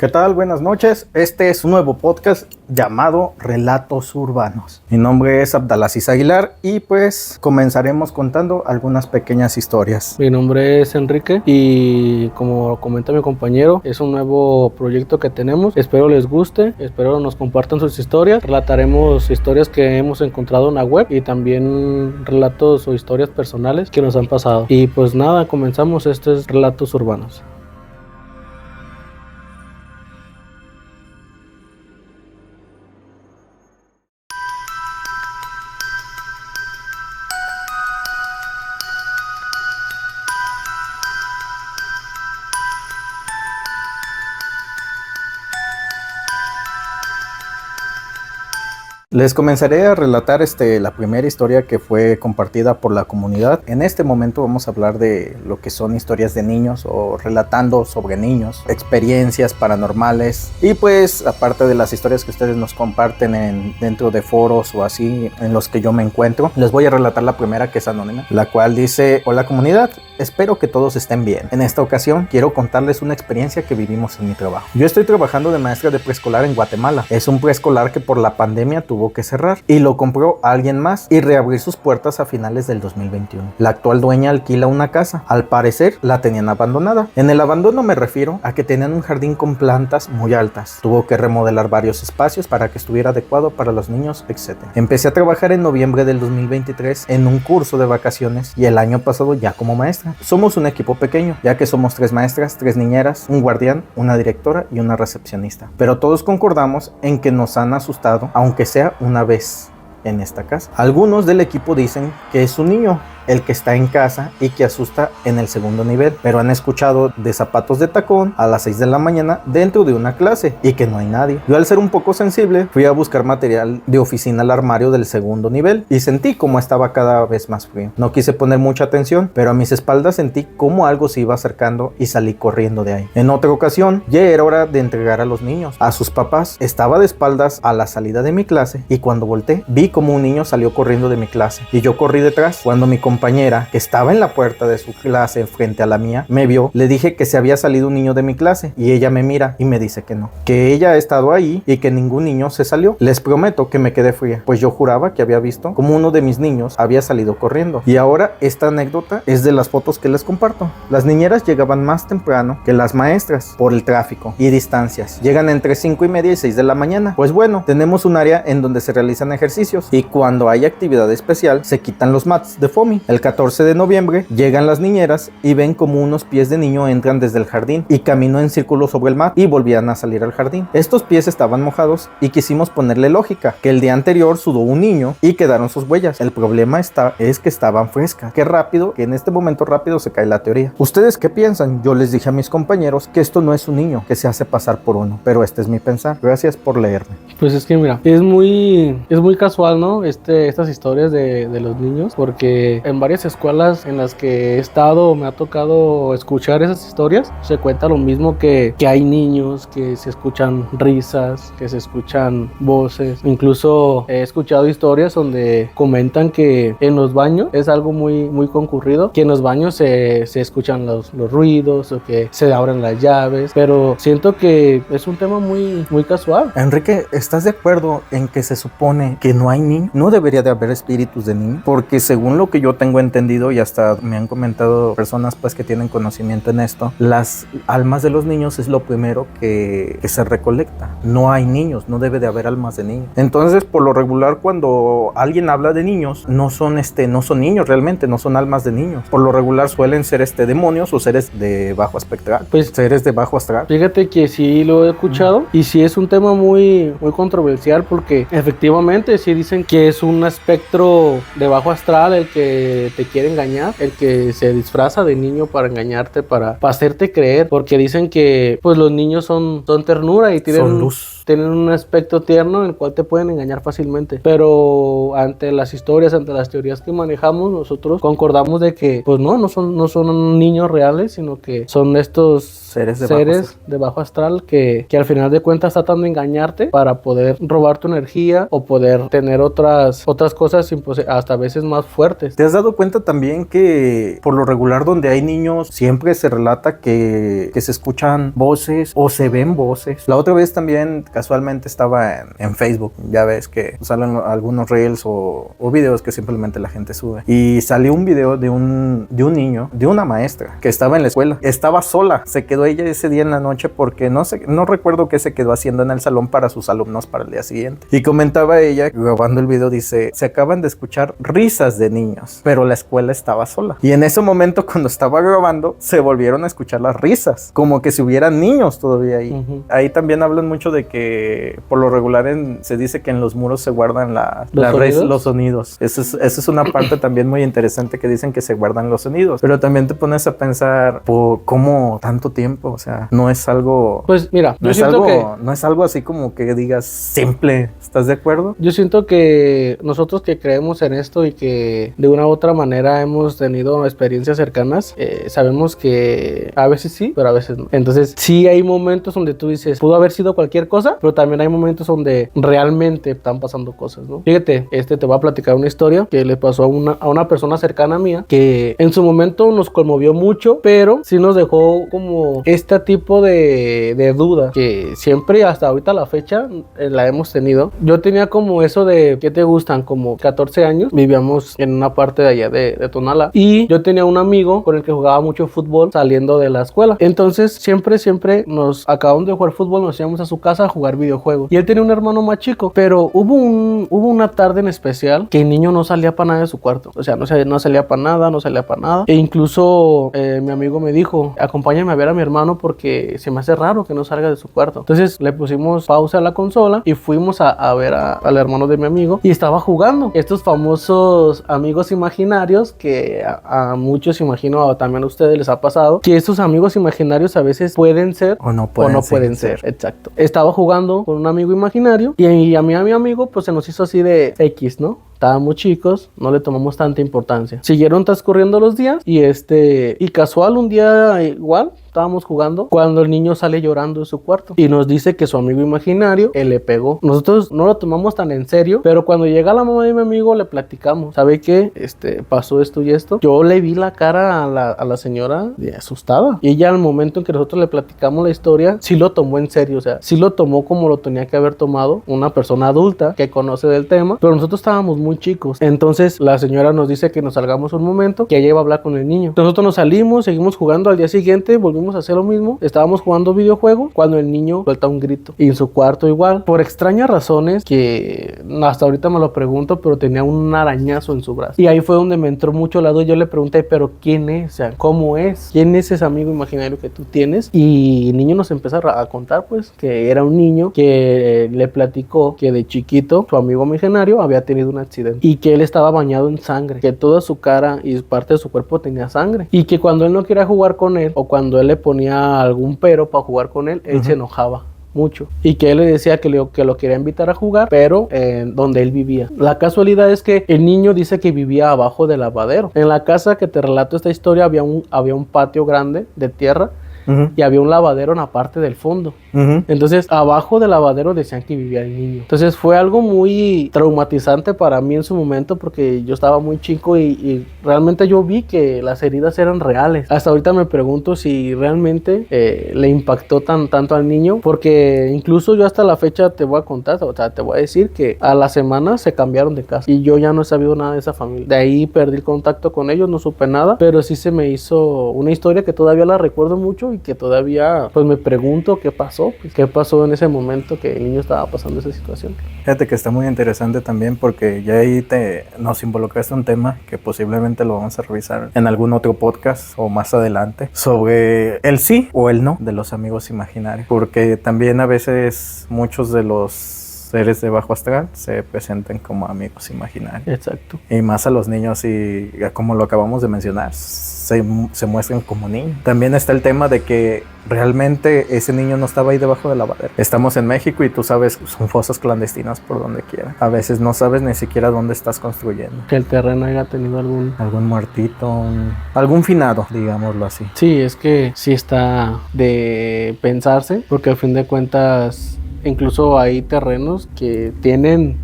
¿Qué tal? Buenas noches. Este es un nuevo podcast llamado Relatos Urbanos. Mi nombre es Abdalaziz Aguilar y pues comenzaremos contando algunas pequeñas historias. Mi nombre es Enrique y como comenta mi compañero, es un nuevo proyecto que tenemos. Espero les guste, espero nos compartan sus historias. Relataremos historias que hemos encontrado en la web y también relatos o historias personales que nos han pasado. Y pues nada, comenzamos. Esto es Relatos Urbanos. Les comenzaré a relatar la primera historia que fue compartida por la comunidad. En este momento vamos a hablar de lo que son historias de niños o relatando sobre niños, experiencias paranormales y pues aparte de las historias que ustedes nos comparten dentro de foros o así en los que yo me encuentro, les voy a relatar la primera, que es anónima, la cual dice: hola comunidad, espero que todos estén bien. En esta ocasión quiero contarles una experiencia que vivimos en mi trabajo. Yo estoy trabajando de maestra de preescolar en Guatemala. Es un preescolar que por la pandemia tuvo que cerrar y lo compró alguien más y reabrir sus puertas a finales del 2021. La actual dueña alquila una casa. Al parecer la tenían abandonada. En el abandono me refiero a que tenían un jardín con plantas muy altas. Tuvo que remodelar varios espacios para que estuviera adecuado para los niños, etc. Empecé a trabajar en noviembre del 2023 en un curso de vacaciones y el año pasado ya como maestra. Somos un equipo pequeño, ya que somos 3 maestras, 3 niñeras, un guardián, una directora y una recepcionista. Pero todos concordamos en que nos han asustado, aunque sea una vez en esta casa. Algunos del equipo dicen que es un niño el que está en casa y que asusta en el segundo nivel, pero han escuchado de zapatos de tacón a las 6 de la mañana dentro de una clase y que no hay nadie. Yo, al ser un poco sensible, fui a buscar material de oficina al armario del segundo nivel y sentí como estaba cada vez más frío. No quise poner mucha atención, pero a mis espaldas sentí como algo se iba acercando y salí corriendo de ahí. En otra ocasión, ya era hora de entregar a los niños a sus papás. Estaba de espaldas a la salida de mi clase y cuando volteé vi como un niño salió corriendo de mi clase y yo corrí detrás. Cuando mi compañera, que estaba en la puerta de su clase frente a la mía, me vio, le dije que se había salido un niño de mi clase y ella me mira y me dice que no, que ella ha estado ahí y que ningún niño se salió. Les prometo que me quedé fría, pues yo juraba que había visto como uno de mis niños había salido corriendo. Y ahora esta anécdota es de las fotos que les comparto. Las niñeras llegaban más temprano que las maestras por el tráfico y distancias. Llegan entre 5:30 y 6 de la mañana. Pues bueno, tenemos un área en donde se realizan ejercicios y cuando hay actividad especial se quitan los mats de foamy. El 14 de noviembre llegan las niñeras y ven como unos pies de niño entran desde el jardín y caminó en círculo sobre el mat y volvían a salir al jardín. Estos pies estaban mojados y quisimos ponerle lógica, que el día anterior sudó un niño y quedaron sus huellas. El problema es que estaban frescas. Qué rápido, que en este momento rápido se cae la teoría. ¿Ustedes qué piensan? Yo les dije a mis compañeros que esto no es un niño que se hace pasar por uno, pero este es mi pensar. Gracias por leerme. Pues es que mira, es muy casual, ¿no? Estas historias de los niños, porque en varias escuelas en las que he estado me ha tocado escuchar esas historias. Se cuenta lo mismo, que hay niños, que se escuchan risas, que se escuchan voces. Incluso he escuchado historias donde comentan que en los baños es algo muy concurrido, que en los baños se escuchan los ruidos o que se abren las llaves, pero siento que es un tema muy casual. Enrique, ¿estás de acuerdo en que se supone que no hay niños? No debería de haber espíritus de niños, porque según lo que yo tengo entendido y hasta me han comentado personas pues que tienen conocimiento en esto, las almas de los niños es lo primero que se recolecta. No hay niños, no debe de haber almas de niños. Entonces, por lo regular, cuando alguien habla de niños, no son niños realmente, no son almas de niños. Por lo regular suelen ser demonios o seres de bajo espectral, pues seres de bajo astral. Fíjate que sí lo he escuchado y sí es un tema muy controversial, porque efectivamente sí dicen que es un espectro de bajo astral el que te quiere engañar, el que se disfraza de niño para engañarte, para hacerte creer, porque dicen que pues los niños son ternura y tienen son luz. tienen un aspecto tierno en el cual te pueden engañar fácilmente, pero ante las historias, ante las teorías que manejamos, nosotros concordamos de que pues no son niños reales, sino que son estos seres de bajo astral que al final de cuentas tratan de engañarte para poder robar tu energía o poder tener otras cosas hasta a veces más fuertes. ¿Te has dado cuenta también que por lo regular donde hay niños siempre se relata que se escuchan voces o se ven voces? La otra vez también casualmente estaba en Facebook, ya ves que salen algunos reels o videos que simplemente la gente sube, y salió un video de un niño, de una maestra que estaba en la escuela, estaba sola, se quedó ella ese día en la noche porque no recuerdo qué se quedó haciendo en el salón para sus alumnos para el día siguiente, y comentaba ella, grabando el video, dice, se acaban de escuchar risas de niños, pero la escuela estaba sola, y en ese momento cuando estaba grabando se volvieron a escuchar las risas, como que si hubieran niños todavía ahí. Ahí también hablan mucho de que por lo regular se dice que en los muros se guardan los sonidos. Esa es una parte también muy interesante, que dicen que se guardan los sonidos, pero también te pones a pensar ¿cómo tanto tiempo? O sea, no es algo, pues mira, no es algo así como que digas simple. ¿Estás de acuerdo? Yo siento que nosotros que creemos en esto y que de una u otra manera hemos tenido experiencias cercanas, sabemos que a veces sí, pero a veces no. Entonces sí hay momentos donde tú dices, pudo haber sido cualquier cosa, pero también hay momentos donde realmente están pasando cosas, ¿no? Fíjate, te voy a platicar una historia que le pasó a una persona cercana mía, que en su momento nos conmovió mucho, pero sí nos dejó como este tipo de duda, que siempre hasta ahorita la fecha la hemos tenido. Yo tenía como eso de, ¿qué te gustan? Como 14 años, vivíamos en una parte de allá de Tonalá, y yo tenía un amigo con el que jugaba mucho fútbol saliendo de la escuela. Entonces siempre nos acabamos de jugar fútbol, nos íbamos a su casa a jugar videojuegos, y él tenía un hermano más chico, pero hubo una tarde en especial que el niño no salía para nada de su cuarto, o sea, no salía para nada, e incluso mi amigo me dijo, acompáñame a ver a mi hermano porque se me hace raro que no salga de su cuarto. Entonces le pusimos pausa a la consola y fuimos a ver al hermano de mi amigo, y estaba jugando estos famosos amigos imaginarios que a muchos, imagino también a ustedes les ha pasado, que estos amigos imaginarios a veces pueden ser o no pueden ser. Exacto. Estaba jugando con un amigo imaginario y a mi amigo pues se nos hizo así de X, ¿no? Estábamos chicos, no le tomamos tanta importancia. Siguieron transcurriendo los días y casual un día igual estábamos jugando cuando el niño sale llorando de su cuarto y nos dice que su amigo imaginario le pegó. Nosotros no lo tomamos tan en serio, pero cuando llega la mamá de mi amigo le platicamos, ¿sabe qué? Pasó esto y esto. Yo le vi la cara a la señora de asustada, y ella al momento en que nosotros le platicamos la historia sí lo tomó en serio, o sea, sí lo tomó como lo tenía que haber tomado una persona adulta que conoce del tema, pero nosotros estábamos muy chicos. Entonces la señora nos dice que nos salgamos un momento, que ella iba a hablar con el niño. Nosotros nos salimos, seguimos jugando. Al día siguiente volvimos a hacer lo mismo, estábamos jugando videojuegos cuando el niño suelta un grito, y en su cuarto igual, por extrañas razones que hasta ahorita me lo pregunto, pero tenía un arañazo en su brazo, y ahí fue donde me entró mucho la duda. Yo le pregunté, pero ¿quién es? O sea, ¿cómo es? ¿Quién es ese amigo imaginario que tú tienes? Y el niño nos empezó a contar pues que era un niño que le platicó que de chiquito su amigo imaginario había tenido un accidente y que él estaba bañado en sangre, que toda su cara y parte de su cuerpo tenía sangre, y que cuando él no quería jugar con él o cuando él le ponía algún pero para jugar con él, él se enojaba mucho, y que él le decía que lo quería invitar a jugar, pero donde él vivía. La casualidad es que el niño dice que vivía abajo del lavadero. En la casa que te relato esta historia había un patio grande de tierra, y había un lavadero en la parte del fondo. Entonces abajo del lavadero decían que vivía el niño. Entonces fue algo muy traumatizante para mí en su momento, porque yo estaba muy chico y realmente yo vi que las heridas eran reales. Hasta ahorita me pregunto si realmente le impactó tanto al niño, porque incluso yo hasta la fecha te voy a contar, o sea, te voy a decir que a la semana se cambiaron de casa y yo ya no he sabido nada de esa familia. De ahí perdí el contacto con ellos, no supe nada, pero sí se me hizo una historia que todavía la recuerdo mucho y que todavía pues me pregunto qué pasó, pues, qué pasó en ese momento que el niño estaba pasando esa situación. Fíjate que está muy interesante también, porque ya ahí nos involucraste un tema que posiblemente lo vamos a revisar en algún otro podcast o más adelante, sobre el sí o el no de los amigos imaginarios, porque también a veces muchos de los seres de bajo astral se presenten como amigos imaginarios. Exacto. Y más a los niños, y como lo acabamos de mencionar, se muestran como niños. También está el tema de que realmente ese niño no estaba ahí debajo de la ladera. Estamos en México y tú sabes, son fosas clandestinas por donde quiera. A veces no sabes ni siquiera dónde estás construyendo. Que el terreno haya tenido algún muertito, algún finado, digámoslo así. Sí, es que sí está de pensarse, porque al fin de cuentas incluso hay terrenos que tienen...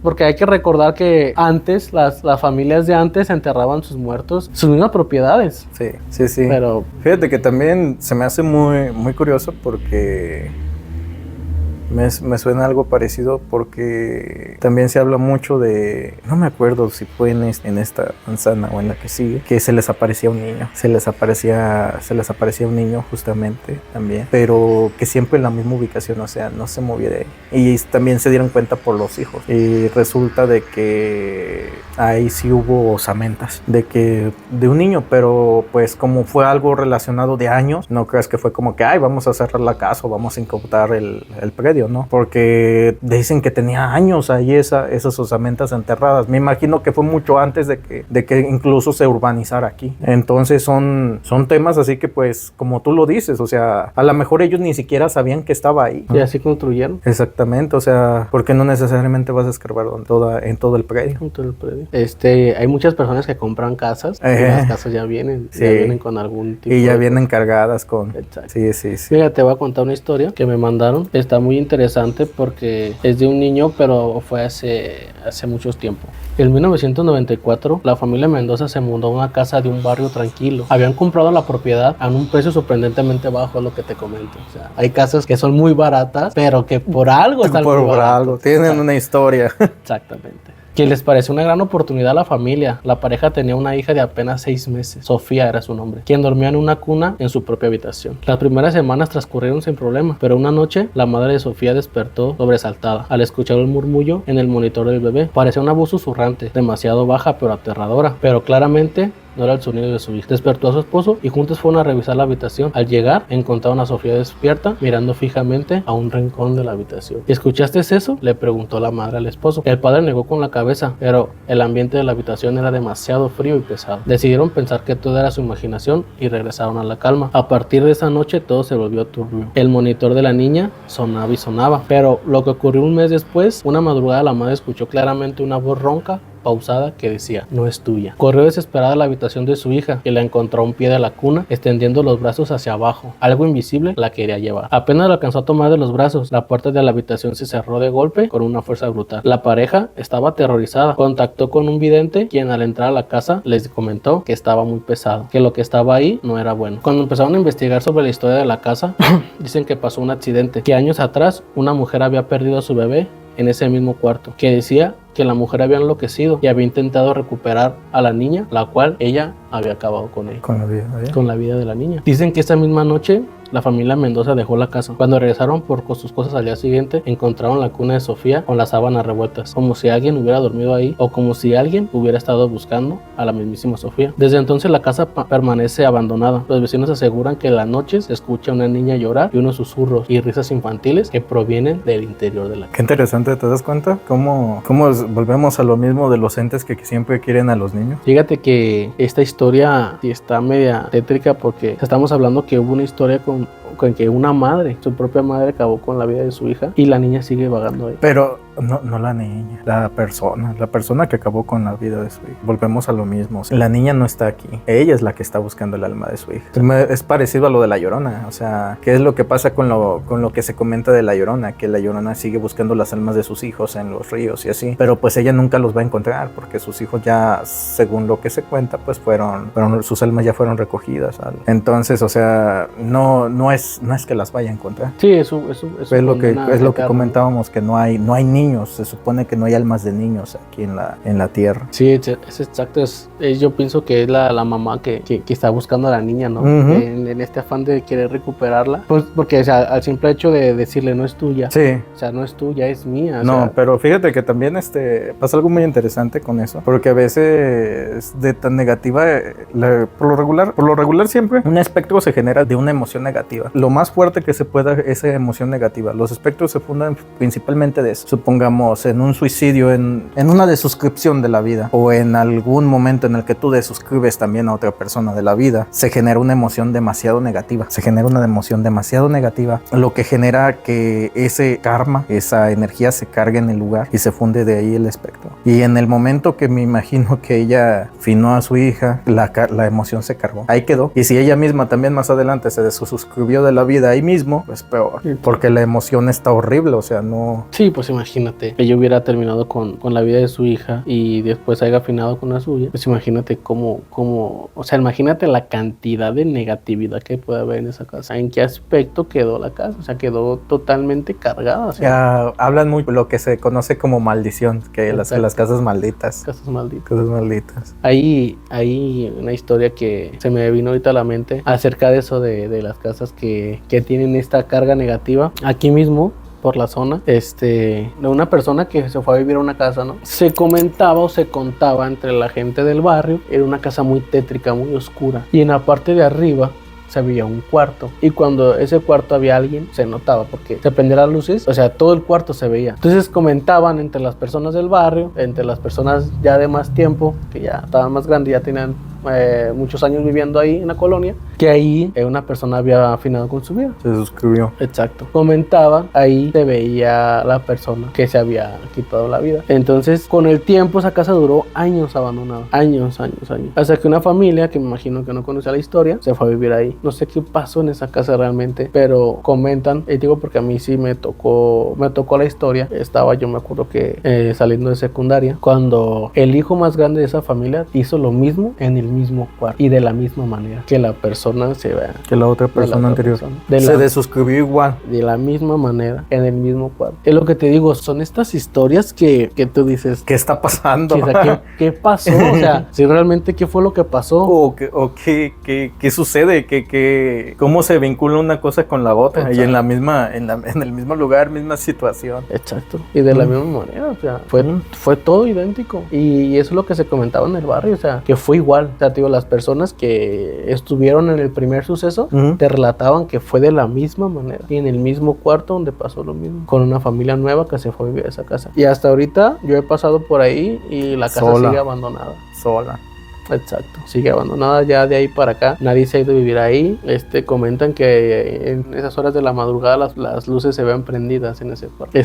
porque hay que recordar que antes, las familias de antes enterraban sus muertos, sus mismas propiedades. Sí. Pero fíjate que también se me hace muy, muy curioso porque me suena algo parecido, porque también se habla mucho de, no me acuerdo si fue en esta manzana o en la que sigue, que se les aparecía un niño, se les aparecía un niño justamente también, pero que siempre en la misma ubicación, o sea, no se movía de ahí. Y también se dieron cuenta por los hijos, y resulta de que ahí sí hubo osamentas de un niño, pero pues como fue algo relacionado de años, no creas que fue como que, ay, vamos a cerrar la casa o vamos a incautar el predio, ¿no? Porque dicen que tenía años ahí esas osamentas enterradas. Me imagino que fue mucho antes de que incluso se urbanizara aquí. Entonces son temas así que, pues, como tú lo dices, o sea, a lo mejor ellos ni siquiera sabían que estaba ahí, ¿no? Y así construyeron. Exactamente, o sea, porque no necesariamente vas a escarbar en todo el predio. En todo el predio. Hay muchas personas que compran casas y las casas ya vienen con algún tipo y ya vienen cargadas con... Exacto. Sí. Mira, te voy a contar una historia que me mandaron. Está muy interesante porque es de un niño, pero fue hace mucho tiempo. En 1994, la familia Mendoza se mudó a una casa de un barrio tranquilo. Habían comprado la propiedad a un precio sorprendentemente bajo, lo que te comento. O sea, hay casas que son muy baratas, pero que por algo están muy baratas. Por algo, tienen una historia. Exactamente. Que les pareció una gran oportunidad a la familia. La pareja tenía una hija de apenas 6 meses, Sofía era su nombre, quien dormía en una cuna en su propia habitación. Las primeras semanas transcurrieron sin problema, pero una noche la madre de Sofía despertó sobresaltada al escuchar un murmullo en el monitor del bebé. Parecía una voz susurrante, demasiado baja pero aterradora, pero claramente no era el sonido de su hija. Despertó a su esposo y juntos fueron a revisar la habitación. Al llegar, encontraron a Sofía despierta, mirando fijamente a un rincón de la habitación. ¿Y escuchaste eso?, le preguntó la madre al esposo. El padre negó con la cabeza, pero el ambiente de la habitación era demasiado frío y pesado. Decidieron pensar que todo era su imaginación y regresaron a la calma. A partir de esa noche todo se volvió turbio. El monitor de la niña sonaba y sonaba, pero lo que ocurrió un mes después, una madrugada la madre escuchó claramente una voz ronca, pausada, que decía: no es tuya. Corrió desesperada a la habitación de su hija, que la encontró a un pie de la cuna, extendiendo los brazos hacia abajo. Algo invisible la quería llevar. Apenas la alcanzó a tomar de los brazos, la puerta de la habitación se cerró de golpe con una fuerza brutal. La pareja estaba aterrorizada. Contactó con un vidente, quien al entrar a la casa les comentó que estaba muy pesado, que lo que estaba ahí no era bueno. Cuando empezaron a investigar sobre la historia de la casa, dicen que pasó un accidente, que años atrás una mujer había perdido a su bebé en ese mismo cuarto, que decía que la mujer había enloquecido y había intentado recuperar a la niña, la cual ella había acabado con ella. Con la vida de la niña. Dicen que esa misma noche la familia Mendoza dejó la casa. Cuando regresaron con sus cosas al día siguiente, encontraron la cuna de Sofía con las sábanas revueltas, como si alguien hubiera dormido ahí o como si alguien hubiera estado buscando a la mismísima Sofía. Desde entonces la casa permanece abandonada. Los vecinos aseguran que en las noches se escucha a una niña llorar y unos susurros y risas infantiles que provienen del interior de la casa. Qué interesante, ¿te das cuenta? ¿Cómo volvemos a lo mismo de los entes que siempre quieren a los niños? Fíjate que esta historia está media tétrica, porque estamos hablando que hubo una historia con que una madre, su propia madre, acabó con la vida de su hija y la niña sigue vagando ahí. Pero no la niña, la persona que acabó con la vida de su hija. Volvemos a lo mismo, o sea, la niña no está aquí, ella es la que está buscando el alma de su hija. Es parecido a lo de la Llorona, o sea, ¿qué es lo que pasa con lo que se comenta de la Llorona? Que la Llorona sigue buscando las almas de sus hijos en los ríos y así, pero pues ella nunca los va a encontrar, porque sus hijos ya, según lo que se cuenta, pues sus almas ya fueron recogidas, ¿sabes? Entonces, o sea, no es que las vaya a encontrar. Sí, eso es lo que comentábamos, que no hay niños niños. Se supone que no hay almas de niños aquí en la tierra. Sí, es exacto. Yo pienso que es la mamá que está buscando a la niña, ¿no? En este afán de querer recuperarla. Pues porque, o sea, al simple hecho de decirle no es tuya. Sí. O sea, no es tuya, es mía. No, o sea, pero fíjate que también pasa algo muy interesante con eso. Porque a veces de tan negativa, por lo regular siempre un espectro se genera de una emoción negativa. Lo más fuerte que se pueda es esa emoción negativa. Los espectros se fundan principalmente de eso. Supongamos en un suicidio, en una desuscripción de la vida, o en algún momento en el que tú desuscribes también a otra persona de la vida, se genera una emoción demasiado negativa. Lo que genera que ese karma, esa energía se cargue en el lugar y se funde de ahí el espectro. Y en el momento que me imagino que ella finó a su hija, la emoción se cargó. Ahí quedó. Y si ella misma también más adelante se desuscribió de la vida ahí mismo, pues peor. Porque la emoción está horrible, o sea, no... Sí, pues imagínate que yo hubiera terminado con la vida de su hija y después haya afinado con la suya. Pues imagínate cómo, o sea, imagínate la cantidad de negatividad que puede haber en esa casa. ¿En qué aspecto quedó la casa? O sea, quedó totalmente cargada. O sea, ya hablan mucho lo que se conoce como maldición, que las casas malditas. Casas malditas. Casas malditas. Hay una historia que se me vino ahorita a la mente acerca de eso de las casas que tienen esta carga negativa. Aquí mismo, por la zona, de una persona que se fue a vivir a una casa, ¿no? Se comentaba o se contaba entre la gente del barrio, era una casa muy tétrica, muy oscura, y en la parte de arriba se veía un cuarto, y cuando ese cuarto había alguien se notaba porque se prendían las luces, o sea, todo el cuarto se veía. Entonces comentaban entre las personas del barrio, entre las personas ya de más tiempo, que ya estaban más grandes, ya tenían muchos años viviendo ahí en la colonia, que ahí una persona había afinado con su vida. Se suscribió. Exacto. Comentaban, ahí se veía la persona que se había quitado la vida. Entonces, con el tiempo, esa casa duró años abandonada. Años. Hasta que una familia, que me imagino que no conocía la historia, se fue a vivir ahí. No sé qué pasó en esa casa realmente, pero comentan, y digo porque a mí sí me tocó la historia. Yo me acuerdo que saliendo de secundaria, cuando el hijo más grande de esa familia hizo lo mismo en el mismo cuarto y de la misma manera que la persona se vea. Que la otra persona anterior. Se desuscribió igual. De la misma manera, en el mismo cuarto. Es lo que te digo, son estas historias que tú dices, ¿qué está pasando? ¿Qué pasó? O sea, si realmente qué fue lo que pasó. O qué sucede, cómo se vincula una cosa con la otra. Exacto. Y en el mismo lugar, misma situación. Exacto. Y de la misma manera, o sea, fue todo idéntico. Y eso es lo que se comentaba en el barrio, o sea, que fue igual. O sea, te digo, las personas que estuvieron en el primer suceso te relataban que fue de la misma manera y en el mismo cuarto donde pasó lo mismo, con una familia nueva que se fue a vivir a esa casa. Y hasta ahorita yo he pasado por ahí y la casa sigue abandonada. Sola. Exacto, sigue abandonada ya de ahí para acá. Nadie se ha ido a vivir ahí. Comentan que en esas horas de la madrugada las luces se ven prendidas en ese cuarto.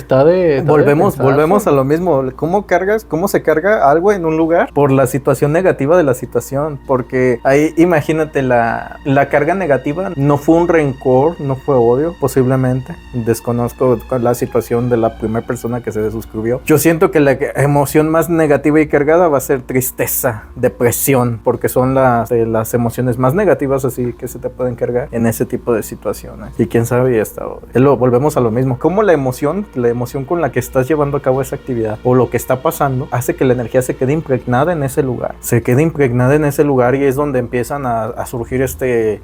Volvemos a lo mismo. ¿Cómo se carga algo en un lugar? Por la situación negativa de la situación. Porque ahí, imagínate, la carga negativa no fue un rencor, no fue odio, posiblemente. Desconozco la situación de la primera persona que se desuscribió. Yo siento que la emoción más negativa y cargada va a ser tristeza, depresión, porque son las emociones más negativas así que se te pueden cargar en ese tipo de situaciones. Y quién sabe, volvemos a lo mismo. Cómo la emoción con la que estás llevando a cabo esa actividad o lo que está pasando hace que la energía se quede impregnada en ese lugar. Y es donde empiezan a surgir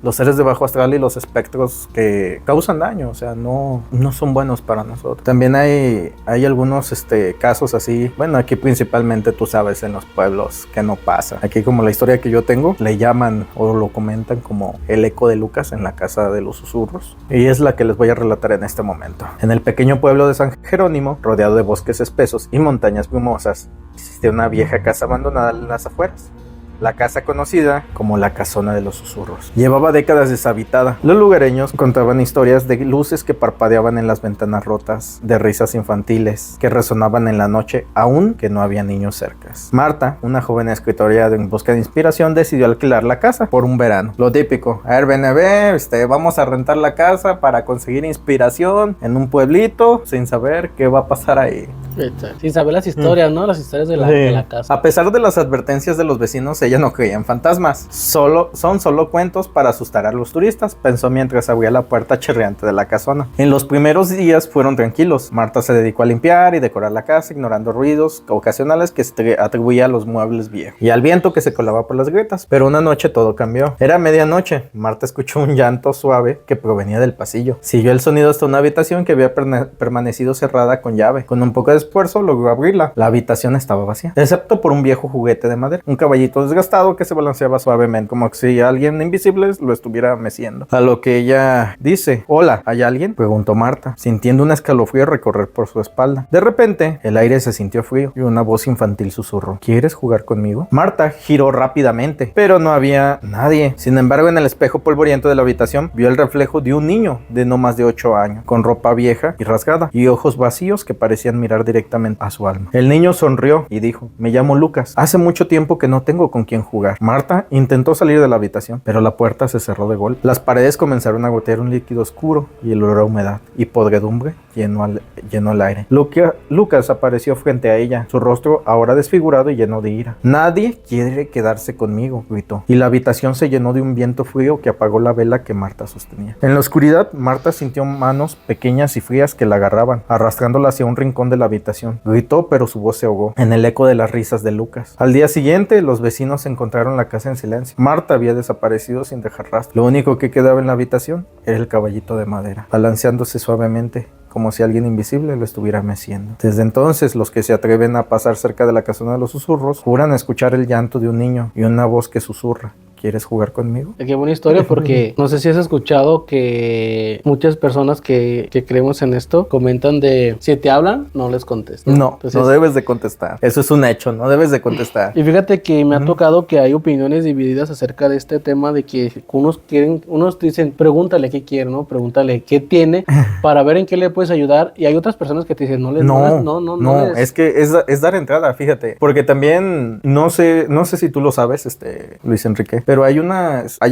los seres de bajo astral y los espectros que causan daño. O sea, no son buenos para nosotros. También hay algunos casos así. Bueno, aquí principalmente tú sabes en los pueblos que no pasa. Aquí como la historia que yo tengo, le llaman o lo comentan como el eco de Lucas en la casa de los susurros. Y es la que les voy a relatar en este momento. En el pequeño pueblo de San Jerónimo, rodeado de bosques espesos y montañas brumosas, existe una vieja casa abandonada en las afueras. La casa conocida como la Casona de los Susurros. Llevaba décadas deshabitada. Los lugareños contaban historias de luces que parpadeaban en las ventanas rotas, de risas infantiles que resonaban en la noche, aun que no había niños cerca. Marta, una joven escritora en busca de inspiración, decidió alquilar la casa por un verano. Lo típico, Airbnb, vamos a rentar la casa para conseguir inspiración en un pueblito sin saber qué va a pasar ahí. Exacto. Sin saber las historias, ¿no? Las historias de la casa. A pesar de las advertencias de los vecinos, ella no creía en fantasmas. Son solo cuentos para asustar a los turistas, pensó mientras abría la puerta chirriante de la casona. En los primeros días fueron tranquilos. Marta se dedicó a limpiar y decorar la casa, ignorando ruidos ocasionales que se atribuía a los muebles viejos y al viento que se colaba por las grietas. Pero una noche todo cambió. Era medianoche. Marta escuchó un llanto suave que provenía del pasillo. Siguió el sonido hasta una habitación que había permanecido cerrada con llave. Con un poco de esfuerzo logró abrirla. La habitación estaba vacía, excepto por un viejo juguete de madera, un caballito desgastado que se balanceaba suavemente, como si alguien invisible lo estuviera meciendo. A lo que ella dice: hola, ¿hay alguien?, preguntó Marta, sintiendo un escalofrío recorrer por su espalda. De repente, el aire se sintió frío y una voz infantil susurró: ¿quieres jugar conmigo? Marta giró rápidamente, pero no había nadie. Sin embargo, en el espejo polvoriento de la habitación vio el reflejo de un niño de no más de 8 años, con ropa vieja y rasgada y ojos vacíos que parecían mirar directamente a su alma. El niño sonrió y dijo: me llamo Lucas. Hace mucho tiempo que no tengo con quién jugar. Marta intentó salir de la habitación, pero la puerta se cerró de golpe. Las paredes comenzaron a gotear un líquido oscuro y el olor a humedad y podredumbre llenó el aire. Lucas apareció frente a ella, su rostro ahora desfigurado y lleno de ira. Nadie quiere quedarse conmigo, gritó, y la habitación se llenó de un viento frío que apagó la vela que Marta sostenía. En la oscuridad, Marta sintió manos pequeñas y frías que la agarraban, arrastrándola hacia un rincón de la habitación. Gritó, pero su voz se ahogó en el eco de las risas de Lucas. Al día siguiente, los vecinos encontraron la casa en silencio. Marta había desaparecido sin dejar rastro. Lo único que quedaba en la habitación era el caballito de madera, balanceándose suavemente, como si alguien invisible lo estuviera meciendo. Desde entonces, los que se atreven a pasar cerca de la casona de los susurros juran escuchar el llanto de un niño y una voz que susurra: ¿quieres jugar conmigo? Qué buena historia, porque no sé si has escuchado que muchas personas que creemos en esto comentan de: si te hablan, no les contestes. No, entonces, no debes de contestar. Eso es un hecho, no debes de contestar. Y fíjate que me ha tocado que hay opiniones divididas acerca de este tema, de que unos dicen: pregúntale qué quiere, ¿no? Pregúntale qué tiene para ver en qué le puedes ayudar. Y hay otras personas que te dicen: no, es que es dar entrada, fíjate. Porque también, no sé si tú lo sabes, Luis Enrique, pero hay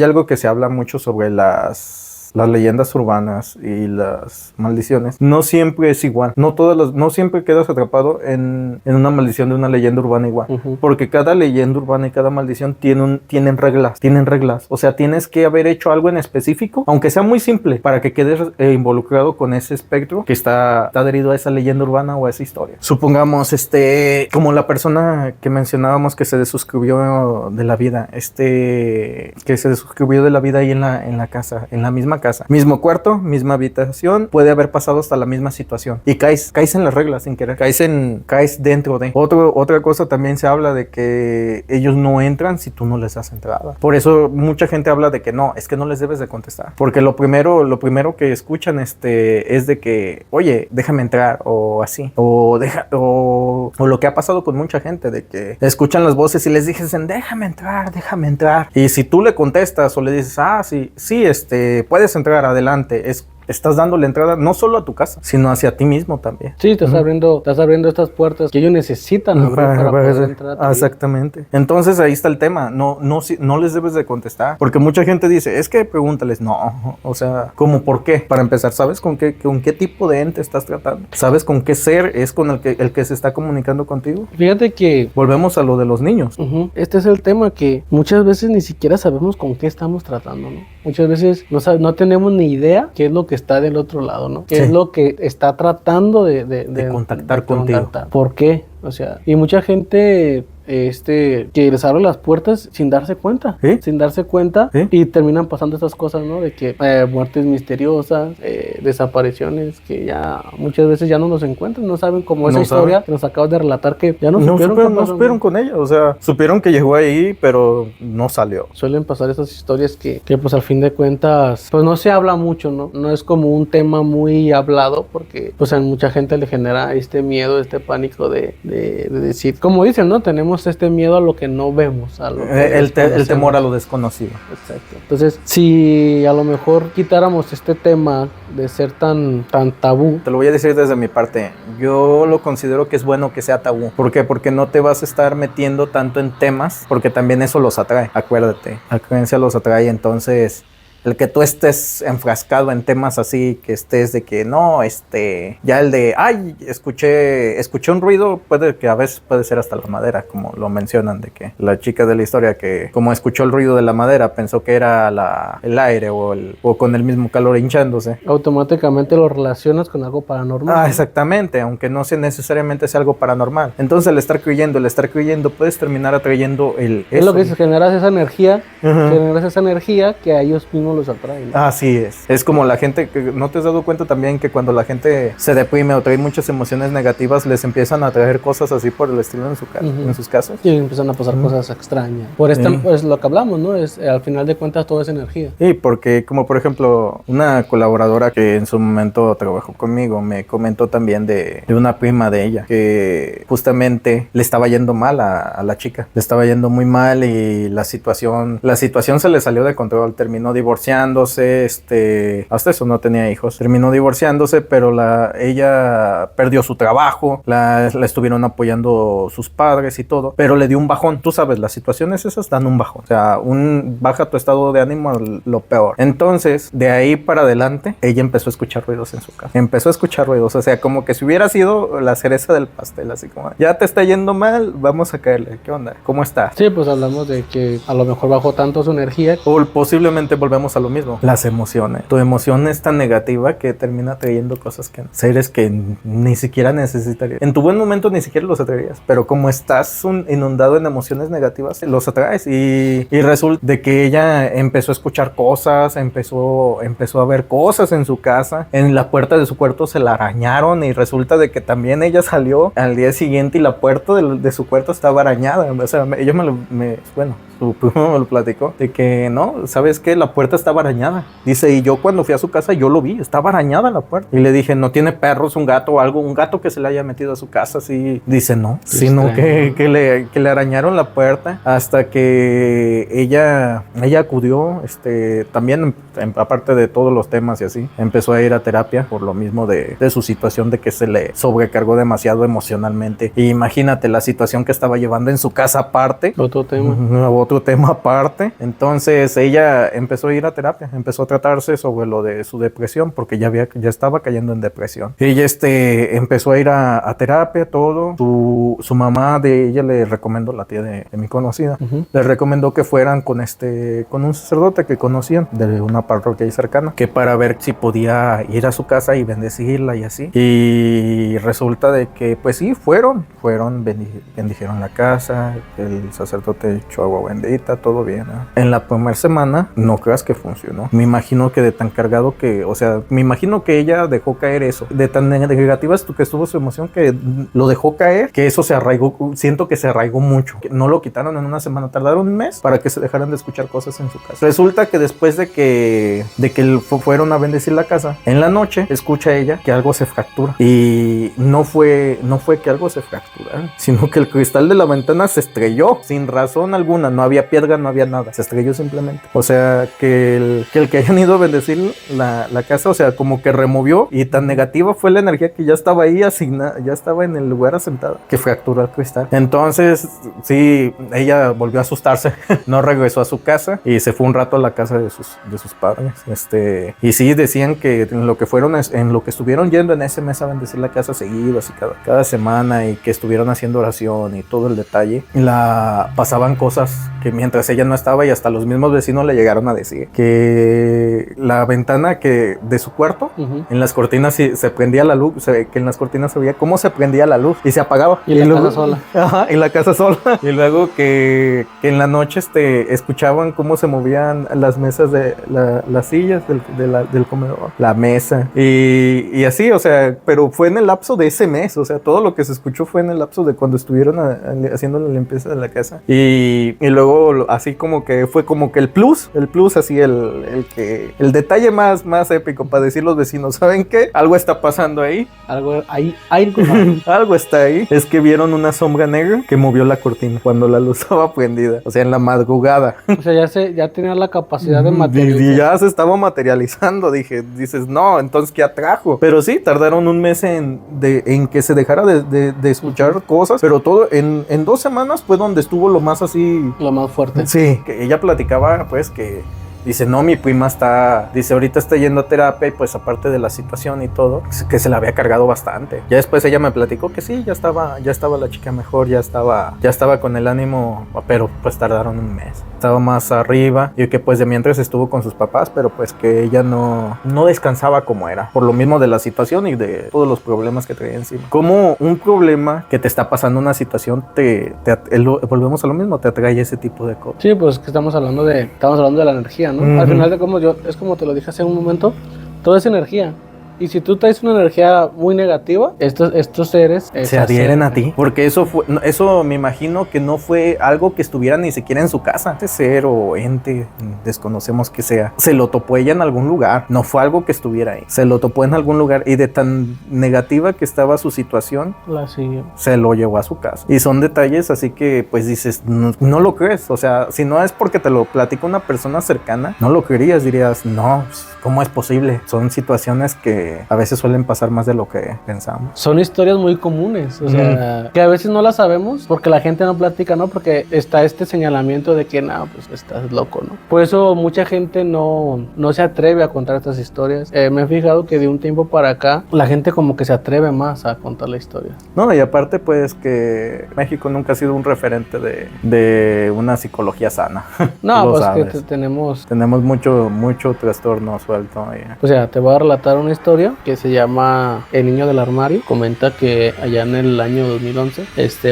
algo que se habla mucho sobre las leyendas urbanas y las maldiciones. No siempre es igual. No siempre quedas atrapado en una maldición de una leyenda urbana igual. Porque cada leyenda urbana y cada maldición tienen reglas. O sea, tienes que haber hecho algo en específico, aunque sea muy simple, para que quedes involucrado con ese espectro que está adherido a esa leyenda urbana o a esa historia. Supongamos, como la persona que mencionábamos que se desuscribió de la vida, que se desuscribió de la vida ahí en la casa, en la misma casa. Mismo cuarto, misma habitación, puede haber pasado hasta la misma situación y caes en las reglas sin querer, caes dentro de. Otra cosa también se habla de que ellos no entran si tú no les das entrada. Por eso mucha gente habla de que no, es que no les debes de contestar, porque lo primero que escuchan es de que: oye, déjame entrar, o así, o lo que ha pasado con mucha gente, de que escuchan las voces y les dicen: déjame entrar, y si tú le contestas o le dices: sí, puedes entrar, adelante, estás dándole entrada no solo a tu casa, sino hacia ti mismo también. Sí, estás abriendo estas puertas que ellos necesitan abrir para poder entrar. Exactamente. Entonces ahí está el tema. No les debes de contestar, porque mucha gente dice: es que pregúntales. No, o sea, ¿cómo por qué? Para empezar, ¿sabes con qué tipo de ente estás tratando? ¿Sabes con qué ser es con el que se está comunicando contigo? Fíjate que volvemos a lo de los niños. Este es el tema, que muchas veces ni siquiera sabemos con qué estamos tratando, ¿no? Muchas veces no tenemos ni idea qué es lo que está del otro lado, ¿no? ¿Qué es lo que está tratando de contactar contigo? ¿Por qué? O sea, y mucha gente que les abre las puertas sin darse cuenta, y terminan pasando estas cosas, ¿no? De que muertes misteriosas, desapariciones que ya muchas veces ya no nos encuentran, no saben, como esa historia que nos acabas de relatar, que ya no supieron con ella, o sea, supieron que llegó ahí, pero no salió. Suelen pasar esas historias que pues al fin de cuentas pues no se habla mucho, ¿no? No es como un tema muy hablado, porque pues a mucha gente le genera este miedo, este pánico de decir, como dicen, ¿no? Tenemos este miedo a lo que no vemos, a lo que el temor a lo desconocido. Exacto. Entonces, si a lo mejor quitáramos este tema de ser tan tabú. Te lo voy a decir desde mi parte. Yo lo considero que es bueno que sea tabú. ¿Por qué? Porque no te vas a estar metiendo tanto en temas, porque también eso los atrae. Acuérdate, la creencia los atrae. Entonces, el que tú estés enfrascado en temas así, que estés de que no, ya el de, ay, escuché un ruido, puede que a veces puede ser hasta la madera, como lo mencionan, de que la chica de la historia que como escuchó el ruido de la madera pensó que era el aire o con el mismo calor hinchándose. Automáticamente lo relacionas con algo paranormal. Ah, exactamente, aunque no sea necesariamente sea algo paranormal. Entonces el estar creyendo, puedes terminar atrayendo es lo que dices, generas esa energía que a ellos mismos los atraen, ¿no? Así es. Es como la gente, que ¿no te has dado cuenta también que cuando la gente se deprime o trae muchas emociones negativas, les empiezan a traer cosas así por el estilo en sus casas? Y empiezan a pasar cosas extrañas. Pues lo que hablamos, ¿no? Es al final de cuentas toda esa energía. Sí, porque como por ejemplo una colaboradora que en su momento trabajó conmigo me comentó también de una prima de ella que justamente le estaba yendo mal a la chica. Le estaba yendo muy mal y la situación se le salió de control. Terminó divorciándose, hasta eso no tenía hijos. Terminó divorciándose, pero ella perdió su trabajo, la estuvieron apoyando sus padres y todo, pero le dio un bajón. Tú sabes, las situaciones esas dan un bajón. O sea, baja tu estado de ánimo lo peor. Entonces, de ahí para adelante, ella empezó a escuchar ruidos en su casa. Empezó a escuchar ruidos, o sea, como que si hubiera sido la cereza del pastel, así como, ya te está yendo mal, vamos a caerle. ¿Qué onda? ¿Cómo estás? Sí, pues hablamos de que a lo mejor bajó tanto su energía. O posiblemente volvemos a lo mismo. Las emociones. Tu emoción es tan negativa que termina trayendo cosas seres que ni siquiera necesitarías. En tu buen momento ni siquiera los atraerías, pero como estás inundado en emociones negativas, los atraes y resulta de que ella empezó a escuchar cosas, empezó a ver cosas en su casa, en la puerta de su cuarto se la arañaron y resulta de que también ella salió al día siguiente y la puerta de su cuarto estaba arañada. O sea, ella su primo me lo platicó, de que no, ¿sabes qué? La puerta estaba arañada. Dice, y yo cuando fui a su casa yo lo vi, estaba arañada la puerta. Y le dije, ¿no tiene perros, un gato o algo? Un gato que se le haya metido a su casa, sí. Dice, no, sino que le arañaron la puerta hasta que ella acudió, también, aparte de todos los temas y así, empezó a ir a terapia por lo mismo de su situación de que se le sobrecargó demasiado emocionalmente. Y imagínate la situación que estaba llevando en su casa aparte. Otro tema aparte. Entonces ella empezó a ir a terapia, empezó a tratarse sobre lo de su depresión, porque ya estaba cayendo en depresión. Ella empezó a ir a terapia, todo. Su mamá de ella le recomendó, la tía de mi conocida, le recomendó que fueran con un sacerdote que conocían de una parroquia ahí cercana, que para ver si podía ir a su casa y bendecirla y así. Y resulta de que pues sí, fueron, bendijeron la casa, el sacerdote echó agua bendita, todo bien, ¿eh? En la primera semana, no creas que funcionó. Me imagino que de tan cargado me imagino que ella dejó caer eso. De tan negativa que estuvo su emoción que lo dejó caer, que eso se arraigó, siento que se arraigó mucho. No lo quitaron en una semana, tardaron un mes para que se dejaran de escuchar cosas en su casa. Resulta que después de que fueron a bendecir la casa, en la noche escucha ella que algo se fractura. Y no fue que algo se fracturara, sino que el cristal de la ventana se estrelló sin razón alguna, no había piedra, no había nada, se estrelló simplemente. O sea, que el que hayan ido a bendecir la casa, o sea, como que removió, y tan negativa fue la energía que ya estaba ahí asignada, ya estaba en el lugar asentada, que fracturó el cristal. Entonces, sí, ella volvió a asustarse, no regresó a su casa y se fue un rato a la casa de sus padres. Y sí, decían que en lo que estuvieron yendo en ese mes a bendecir la casa seguido, así cada semana, y que estuvieron haciendo oración y todo el detalle, pasaban cosas que mientras ella no estaba, y hasta los mismos vecinos le llegaron a decir que la ventana de su cuarto, en las cortinas se prendía la luz, que en las cortinas se veía cómo se prendía la luz y se apagaba. Y la casa sola. Ajá, y la casa sola. Y luego que en la noche escuchaban cómo se movían las mesas las sillas del comedor, la mesa, y así, o sea, pero fue en el lapso de ese mes, o sea, todo lo que se escuchó fue en el lapso de cuando estuvieron haciendo la limpieza de la casa. Y luego así como que fue como que el plus, así el detalle más épico para decir los vecinos, ¿saben qué? Algo está pasando ahí. Algo ahí. Algo está ahí. Es que vieron una sombra negra que movió la cortina cuando la luz estaba prendida, o sea, en la madrugada. O sea, ya tenía la capacidad de materializar. Y ya se estaba materializando, dices, no, entonces ¿qué atrajo? Pero sí, tardaron un mes en que se dejara de escuchar cosas, pero todo en 2 semanas fue donde estuvo lo más así... Lo más fuerte. Sí, que ella platicaba pues que Dice, no, mi prima dice, ahorita está yendo a terapia y pues aparte de la situación y todo, que se la había cargado bastante. Ya después ella me platicó que sí, ya estaba la chica mejor, ya estaba con el ánimo, pero pues tardaron un mes. Estaba más arriba y que pues de mientras estuvo con sus papás, pero pues que ella no descansaba como era, por lo mismo de la situación y de todos los problemas que traía encima. Como un problema que te está pasando una situación, volvemos a lo mismo, te atrae ese tipo de cosas. Sí, pues que estamos hablando de la energía, ¿no? Uh-huh. Al final es como te lo dije hace un momento, todo es energía. Y si tú traes una energía muy negativa, estos seres se adhieren a ti. Porque eso me imagino que no fue algo que estuviera ni siquiera en su casa. Este ser o ente, desconocemos que sea, se lo topó ella en algún lugar. No fue algo que estuviera ahí. Se lo topó en algún lugar y de tan negativa que estaba su situación, la siguió. Se lo llevó a su casa. Y son detalles así que pues dices, no lo crees. O sea, si no es porque te lo platica una persona cercana, no lo creerías, dirías, no, ¿cómo es posible? Son situaciones que a veces suelen pasar más de lo que pensamos. Son historias muy comunes, o sea, que a veces no las sabemos porque la gente no platica, ¿no? Porque está este señalamiento de que, no, pues estás loco, ¿no? Por eso mucha gente no se atreve a contar estas historias. Me he fijado que de un tiempo para acá, la gente como que se atreve más a contar la historia. No, y aparte, pues, que México nunca ha sido un referente de una psicología sana. No, pues sabes. Que tenemos mucho trastorno suelto. O sea, te voy a relatar una historia que se llama El niño del armario. Comenta que allá en el año 2011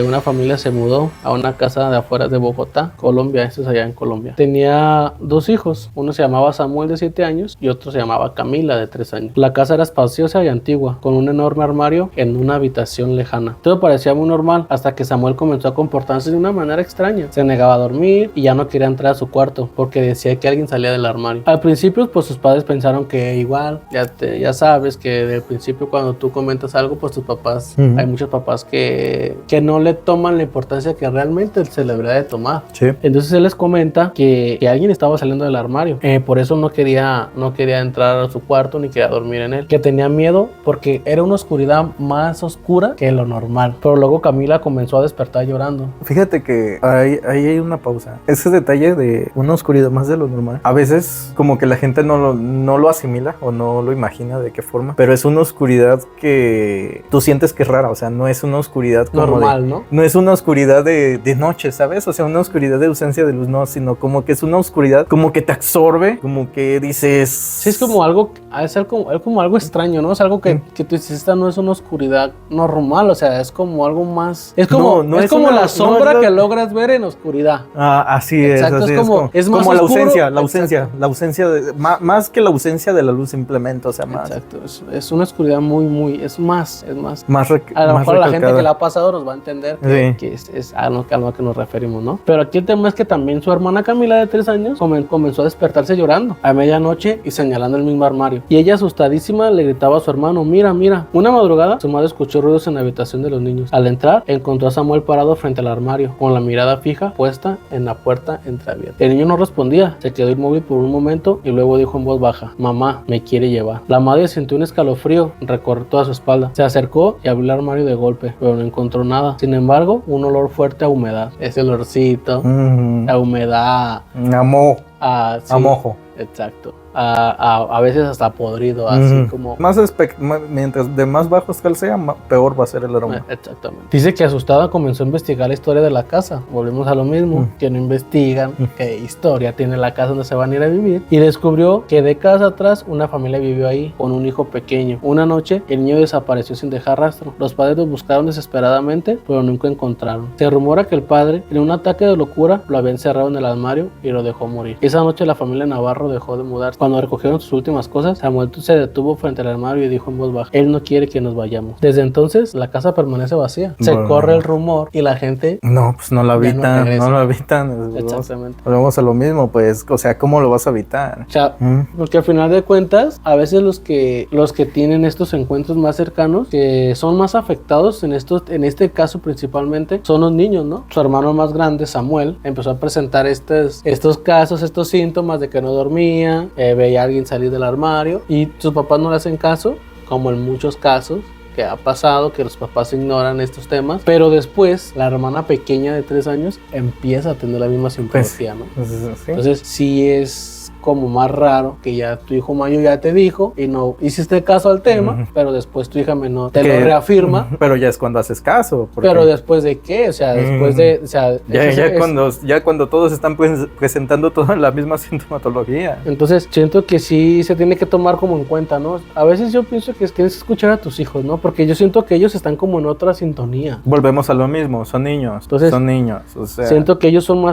una familia se mudó a una casa de afuera de Bogotá, Colombia. Esto es allá en Colombia. Tenía 2 hijos, uno se llamaba Samuel de 7 años y otro se llamaba Camila de 3 años. La casa era espaciosa y antigua, con un enorme armario en una habitación lejana. Todo parecía muy normal hasta que Samuel comenzó a comportarse de una manera extraña. Se negaba a dormir y ya no quería entrar a su cuarto porque decía que alguien salía del armario. Al principio pues sus padres pensaron que igual, ya sabes que desde el principio cuando tú comentas algo, pues tus papás, hay muchos papás que no le toman la importancia que realmente se le debería de tomar. Sí. Entonces él les comenta que alguien estaba saliendo del armario, por eso no quería entrar a su cuarto ni quería dormir en él, que tenía miedo porque era una oscuridad más oscura que lo normal. Pero luego Camila comenzó a despertar llorando. Fíjate que ahí hay una pausa. Ese detalle de una oscuridad más de lo normal, a veces como que la gente no lo asimila o no lo imagina de qué forma, pero es una oscuridad que tú sientes que es rara, o sea, no es una oscuridad como normal, ¿no? No es una oscuridad de noche, ¿sabes? O sea, una oscuridad de ausencia de luz, no, sino como que es una oscuridad como que te absorbe, como que dices... Sí, es como algo extraño, ¿no? Es algo que tú dices, esta no es una oscuridad normal, o sea, es como algo más... Es como, no es como la sombra que logras ver en oscuridad. Así exacto, es. Es más como oscuro, la ausencia de, más que la ausencia de la luz simplemente, o sea, más... Exacto, es una oscuridad muy, es más. A lo más mejor la gente que le ha pasado nos va a entender que es a lo que nos referimos, ¿no? Pero aquí el tema es que también su hermana Camila de 3 años comenzó a despertarse llorando a medianoche y señalando el mismo armario. Y ella asustadísima le gritaba a su hermano, mira. Una madrugada, su madre escuchó ruidos en la habitación de los niños. Al entrar, encontró a Samuel parado frente al armario, con la mirada fija puesta en la puerta entreabierta. El niño no respondía, se quedó inmóvil por un momento y luego dijo en voz baja, mamá, me quiere llevar. La madre sintió un escalofrío recorrer toda su espalda. Se acercó y abrió el armario de golpe, pero no encontró nada. Sin embargo, un olor fuerte a humedad. Ese olorcito, a humedad. A mojo. Exacto. A veces hasta podrido, así como... Mientras de más bajo escal sea, peor va a ser el aroma. Exactamente. Dice que asustada comenzó a investigar la historia de la casa. Volvemos a lo mismo, que no investigan qué historia tiene la casa donde se van a ir a vivir. Y descubrió que décadas atrás una familia vivió ahí con un hijo pequeño. Una noche el niño desapareció sin dejar rastro. Los padres lo buscaron desesperadamente, pero nunca encontraron. Se rumora que el padre, en un ataque de locura, lo había encerrado en el armario y lo dejó morir. Esa noche la familia Navarro dejó de mudarse. Cuando recogieron sus últimas cosas, Samuel se detuvo frente al armario y dijo en voz baja, él no quiere que nos vayamos. Desde entonces, la casa permanece vacía. Se corre el rumor y la gente... No, pues no la habitan, no la habitan. Exactamente. Vamos a lo mismo, pues, o sea, ¿cómo lo vas a habitar? O sea, porque al final de cuentas, a veces los que tienen estos encuentros más cercanos, que son más afectados en este caso principalmente, son los niños, ¿no? Su hermano más grande, Samuel, empezó a presentar estos casos, estos síntomas de que no dormía, veía a alguien salir del armario y sus papás no le hacen caso, como en muchos casos que ha pasado, que los papás ignoran estos temas, pero después la hermana pequeña de 3 años empieza a tener la misma simpatía, ¿no? Sí. Entonces sí es como más raro que ya tu hijo mayor ya te dijo y no hiciste caso al tema, pero después tu hija menor te lo reafirma. Pero ya es cuando haces caso. Pero después de qué, o sea, después de, o sea, cuando todos están presentando toda la misma sintomatología. Entonces siento que sí se tiene que tomar como en cuenta, ¿no? A veces yo pienso que tienes que escuchar a tus hijos, ¿no? Porque yo siento que ellos están como en otra sintonía. Volvemos a lo mismo, son niños. Entonces, son niños, o sea, siento que ellos son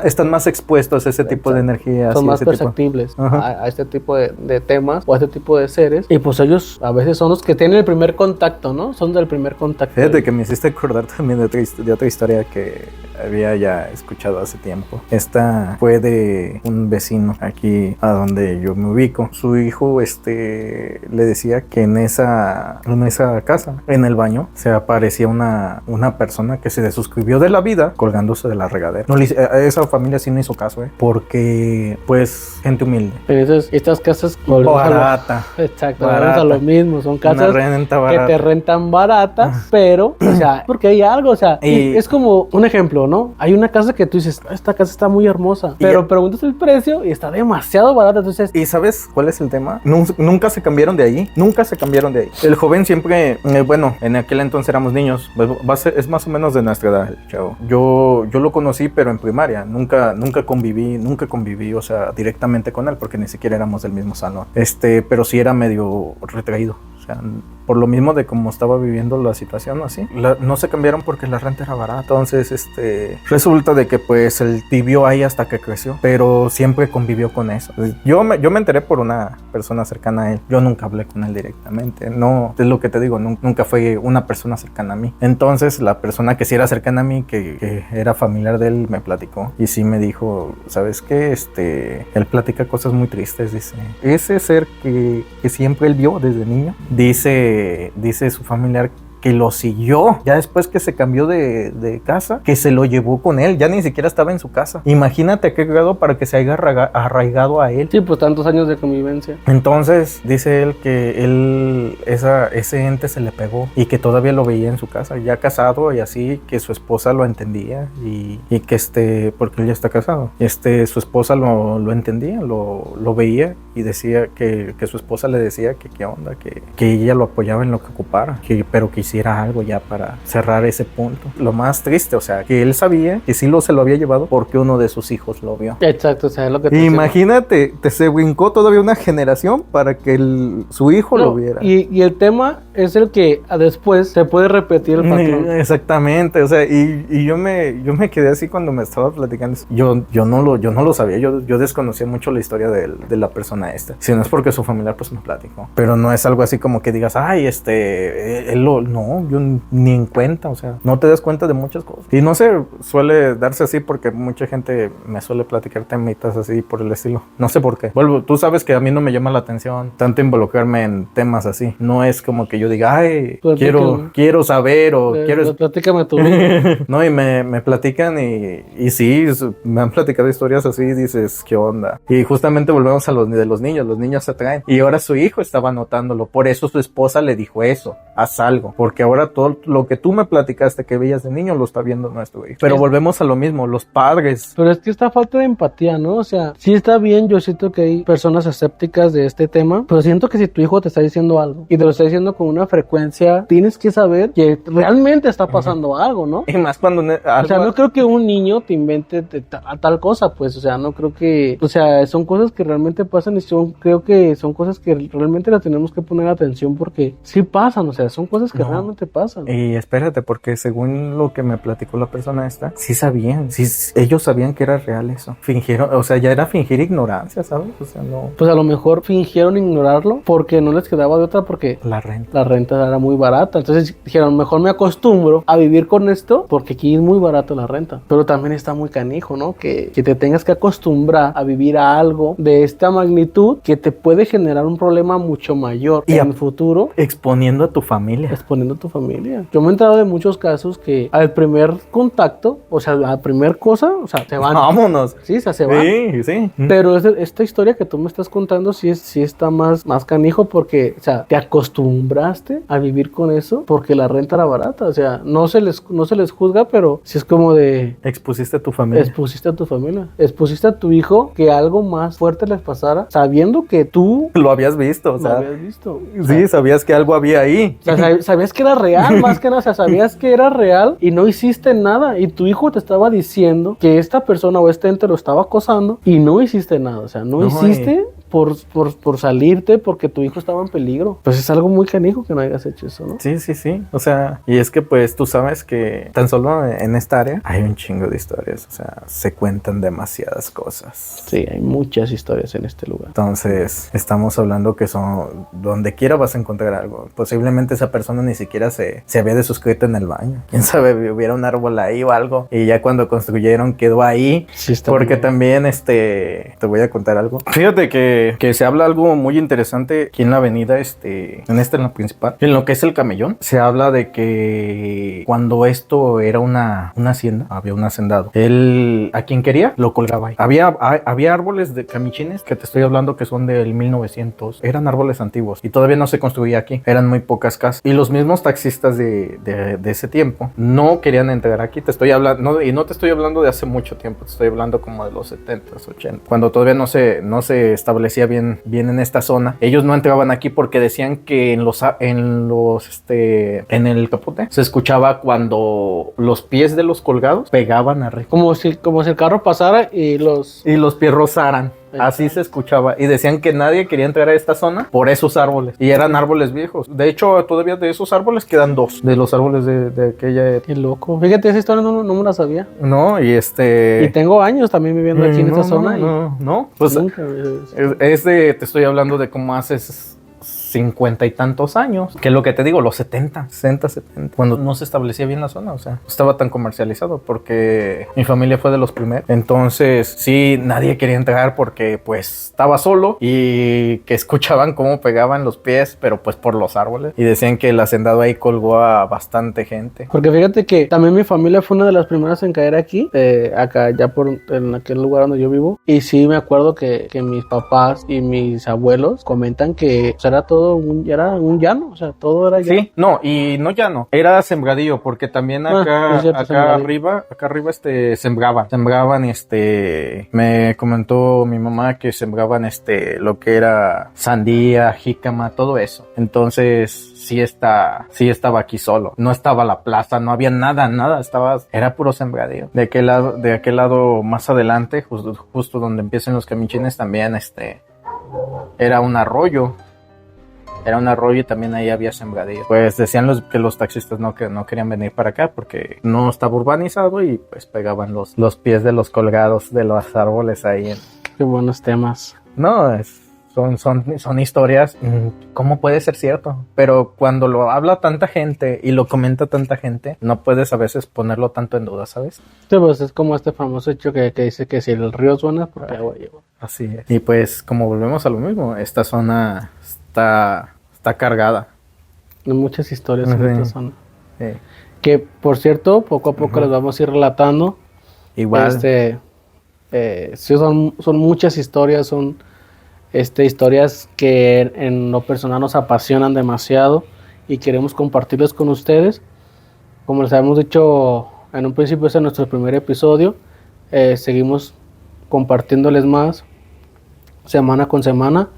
están más expuestos a ese tipo de energías. Son más perceptibles a este tipo de temas o a este tipo de seres. Y pues ellos a veces son los que tienen el primer contacto, ¿no? Son del primer contacto. Fíjate que me hiciste acordar también de otra historia que había ya escuchado hace tiempo. Esta fue de un vecino aquí a donde yo me ubico. Su hijo le decía que en esa casa, en el baño, se aparecía una persona que se desuscribió de la vida colgándose de la regadera. Esa familia sí no hizo caso, porque pues gente humilde. Pero estas casas barata. Exacto, barata. Lo mismo, son casas que te rentan baratas, pero, o sea, porque hay algo, o sea, es como un ejemplo, ¿no? Hay una casa que tú dices, esta casa está muy hermosa, pero preguntas el precio y está demasiado barata, entonces... ¿Y sabes cuál es el tema? Nunca se cambiaron de ahí, El joven siempre, bueno, en aquel entonces éramos niños, es más o menos de nuestra edad, el chavo. Yo lo conocí, pero en primaria, nunca conviví, o sea, directamente con él, porque ni siquiera éramos del mismo salón. Pero sí era medio retraído, o sea, por lo mismo de cómo estaba viviendo la situación, así. No se cambiaron porque la renta era barata. Entonces, resulta de que pues él vivió ahí hasta que creció, pero siempre convivió con eso. Yo me enteré por una persona cercana a él. Yo nunca hablé con él directamente. No, es lo que te digo, nunca fue una persona cercana a mí. Entonces, la persona que sí era cercana a mí, que era familiar de él, me platicó. Y sí me dijo, ¿sabes qué? Él platica cosas muy tristes, dice. Ese ser que siempre él vio desde niño, dice su familiar que lo siguió, ya después que se cambió de casa, que se lo llevó con él, ya ni siquiera estaba en su casa. Imagínate a qué grado para que se haya arraigado a él. Sí, pues tantos años de convivencia. Entonces, dice él que ese ente se le pegó y que todavía lo veía en su casa, ya casado y así, que su esposa lo entendía y que porque él ya está casado, su esposa lo entendía, lo veía y decía que su esposa le decía que qué onda, que ella lo apoyaba en lo que ocupara, pero que hiciera algo ya para cerrar ese punto. Lo más triste, o sea, que él sabía que sí se lo había llevado porque uno de sus hijos lo vio. Exacto, o sea, es lo que imagínate, se brincó todavía una generación para que su hijo lo viera. Y el tema es el que después se puede repetir el patrón. Exactamente, o sea, y yo me quedé así cuando me estaba platicando. Yo no lo sabía, yo desconocía mucho la historia de la persona esta. Si no es porque su familiar pues me platicó. Pero no es algo así como que digas, ay, no, yo ni en cuenta, o sea, no te das cuenta de muchas cosas. Y no sé, suele darse así porque mucha gente me suele platicar temitas así por el estilo. No sé por qué. Tú sabes que a mí no me llama la atención tanto involucrarme en temas así. No es como que yo diga, ay, quiero saber o quiero... Platícame tu vida. No, y me platican y sí, me han platicado historias así y dices, ¿qué onda? Y justamente volvemos a de los niños se atraen. Y ahora su hijo estaba notándolo, por eso su esposa le dijo eso, haz algo, porque ahora todo lo que tú me platicaste que veías de niño lo está viendo nuestro hijo. Pero volvemos a lo mismo, los padres. Pero es que esta falta de empatía, ¿no? O sea, sí está bien, yo siento que hay personas escépticas de este tema, pero siento que si tu hijo te está diciendo algo y te lo está diciendo con una frecuencia, tienes que saber que realmente está pasando algo, ¿no? Y más cuando... O sea, no creo que un niño te invente tal cosa, pues, o sea, no creo que... O sea, son cosas que realmente pasan y creo que son cosas que realmente las tenemos que poner atención porque sí pasan, o sea, son cosas que realmente pasan. Y espérate, porque según lo que me platicó la persona esta, sí sabían, sí, ellos sabían que era real eso. Fingieron, o sea, ya era fingir ignorancia, ¿sabes? O sea, no... Pues a lo mejor fingieron ignorarlo porque no les quedaba de otra porque... La renta era muy barata, entonces dijeron, mejor me acostumbro a vivir con esto porque aquí es muy barato la renta. Pero también está muy canijo, ¿no? Que te tengas que acostumbrar a vivir a algo de esta magnitud que te puede generar un problema mucho mayor en el futuro. Exponiendo a tu familia familia. Exponiendo a tu familia. Yo me he enterado de muchos casos que al primer contacto, o sea, a la primer cosa, o sea, se van. Vámonos. Sí, o sea, se van. Sí, sí. Pero esta historia que tú me estás contando sí está más canijo porque, o sea, te acostumbraste a vivir con eso porque la renta era barata. O sea, no se les juzga, pero sí es como de... Expusiste a tu familia. Expusiste a tu familia. Expusiste a tu hijo que algo más fuerte les pasara sabiendo que tú... Lo habías visto, o sea. Lo habías visto. O Sí, sea, sabías que algo había ahí. o sea, sabías que era real, más que nada, o sea, sabías que era real y no hiciste nada. Y tu hijo te estaba diciendo que esta persona o este ente lo estaba acosando y no hiciste nada. O sea, no hiciste por salirte porque tu hijo estaba en peligro. Pues es algo muy canijo que no hayas hecho eso, ¿no? Sí, sí, sí. O sea, y es que pues tú sabes que tan solo en esta área hay un chingo de historias. O sea, se cuentan demasiadas cosas. Sí, hay muchas historias en este lugar. Entonces, estamos hablando que son... Donde quiera vas a encontrar algo. Posiblemente esa persona ni siquiera se había desuscrito en el baño. Quién sabe, hubiera un árbol ahí o algo. Y ya cuando construyeron quedó ahí. Sí, está porque bien. también, te voy a contar algo. Fíjate que se habla algo muy interesante aquí en la avenida, en la principal. En lo que es el Camellón. Se habla de que cuando esto era una hacienda, había un hacendado. Él, a quien quería, lo colgaba ahí. Había árboles de camichines que te estoy hablando que son del 1900. Eran árboles antiguos y todavía no se construía aquí. Eran muy pocas casas. Y los mismos taxistas de ese tiempo no querían entregar aquí. Te estoy hablando, y no te estoy hablando de hace mucho tiempo. Te estoy hablando como de los 70s, 80. Cuando todavía no se establecía bien en esta zona. Ellos no entraban aquí porque decían que en el capote se escuchaba cuando los pies de los colgados pegaban arriba. Como si el carro pasara y los pies rozaran. Así se escuchaba. Y decían que nadie quería entrar a esta zona por esos árboles. Y eran árboles viejos. De hecho, todavía de esos árboles quedan dos. De los árboles de aquella... Qué loco. Fíjate, esa historia no me la sabía. No, y Y tengo años también viviendo aquí en esta zona. No. Pues nunca. te estoy hablando de cómo haces 50 y tantos años, que es lo que te digo, los 70, cuando no se establecía bien la zona, o sea, no estaba tan comercializado porque mi familia fue de los primeros. Entonces, sí, nadie quería entrar porque pues estaba solo y que escuchaban cómo pegaban los pies, pero pues por los árboles, y decían que el hacendado ahí colgó a bastante gente. Porque fíjate que también mi familia fue una de las primeras en caer aquí, acá ya en aquel lugar donde yo vivo, y sí me acuerdo que mis papás y mis abuelos comentan que pues, era un llano, o sea, todo era llano. Sí, no, y no llano, era sembradío, porque también acá arriba sembraban, me comentó mi mamá que sembraban lo que era sandía, jícama, todo eso. Entonces, sí estaba aquí solo, no estaba la plaza, no había nada, era puro sembradío. De aquel lado más adelante, justo donde empiezan los camichines, también era un arroyo. Y también ahí había sembradío. Pues decían que los taxistas no querían venir para acá porque no estaba urbanizado y pues pegaban los pies de los colgados de los árboles ahí. Qué buenos temas. No, son historias. ¿Cómo puede ser cierto? Pero cuando lo habla tanta gente y lo comenta tanta gente, no puedes a veces ponerlo tanto en duda, ¿sabes? Sí, pues es como este famoso hecho que dice que si el río suena, porque agua lleva. Así es. Y pues como volvemos a lo mismo, esta zona está cargada. Hay muchas historias en esta zona. Sí. Que, por cierto, poco a poco les vamos a ir relatando. Igual. Sí, son muchas historias, son historias que en lo personal nos apasionan demasiado y queremos compartirles con ustedes. Como les habíamos dicho en un principio, este es nuestro primer episodio. Seguimos compartiéndoles más semana con semana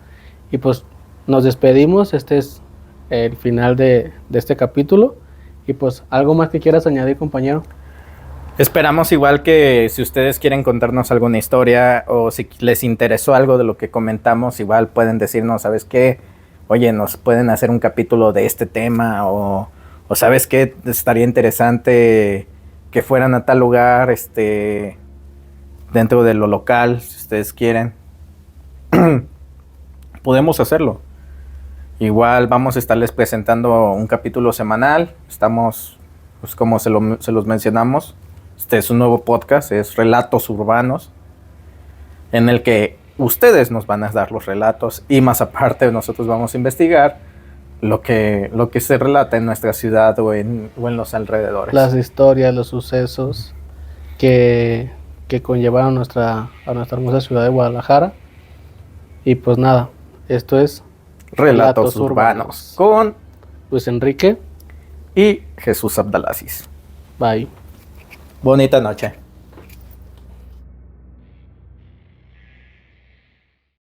y pues nos despedimos. Este es el final de este capítulo y pues algo más que quieras añadir, compañero. Esperamos igual que si ustedes quieren contarnos alguna historia o si les interesó algo de lo que comentamos, igual pueden decirnos, ¿sabes qué? Oye, nos pueden hacer un capítulo de este tema o ¿sabes qué? Estaría interesante que fueran a tal lugar, dentro de lo local, si ustedes quieren. Podemos hacerlo. Igual vamos a estarles presentando un capítulo semanal. Estamos, pues como se los mencionamos, este es un nuevo podcast, es Relatos Urbanos, en el que ustedes nos van a dar los relatos y más aparte nosotros vamos a investigar lo que se relata en nuestra ciudad o en los alrededores. Las historias, los sucesos que conllevaron a nuestra hermosa ciudad de Guadalajara. Y pues nada, esto es Relatos urbanos con Luis Enrique y Jesús Abdalaziz. Bye. Bonita noche.